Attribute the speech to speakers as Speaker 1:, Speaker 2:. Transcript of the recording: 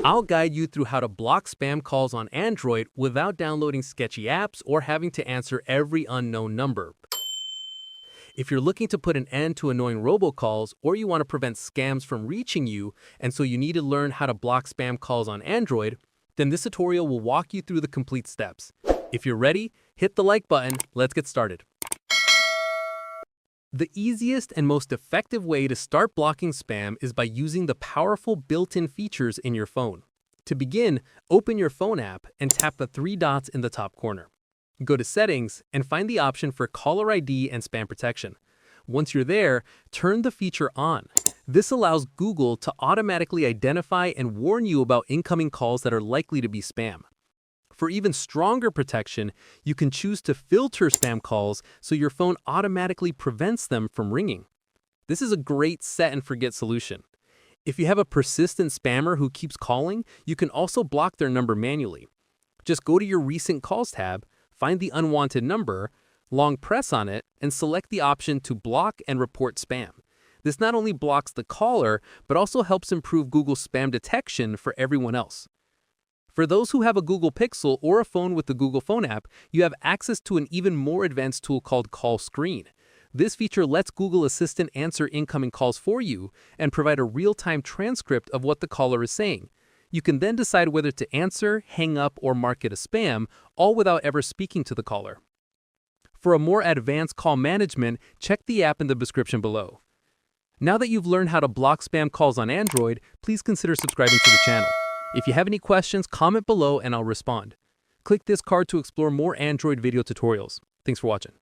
Speaker 1: I'll guide you through how to block spam calls on Android without downloading sketchy apps or having to answer every unknown number. If you're looking to put an end to annoying robocalls or you want to prevent scams from reaching you, and so you need to learn how to block spam calls on Android, then this tutorial will walk you through the complete steps. If you're ready, hit the like button. Let's get started. The easiest and most effective way to start blocking spam is by using the powerful built-in features in your phone. To begin, open your phone app and tap the three dots in the top corner. Go to Settings and find the option for Caller ID and Spam Protection. Once you're there, turn the feature on. This allows Google to automatically identify and warn you about incoming calls that are likely to be spam. For even stronger protection, you can choose to filter spam calls so your phone automatically prevents them from ringing. This is a great set-and-forget solution. If you have a persistent spammer who keeps calling, you can also block their number manually. Just go to your Recent Calls tab, find the unwanted number, long press on it, and select the option to block and report spam. This not only blocks the caller, but also helps improve Google's spam detection for everyone else. For those who have a Google Pixel or a phone with the Google Phone app, you have access to an even more advanced tool called Call Screen. This feature lets Google Assistant answer incoming calls for you and provide a real-time transcript of what the caller is saying. You can then decide whether to answer, hang up, or mark it as spam, all without ever speaking to the caller. For a more advanced call management, check the app in the description below. Now that you've learned how to block spam calls on Android, please consider subscribing to the channel. If you have any questions, comment below and I'll respond. Click this card to explore more Android video tutorials. Thanks for watching.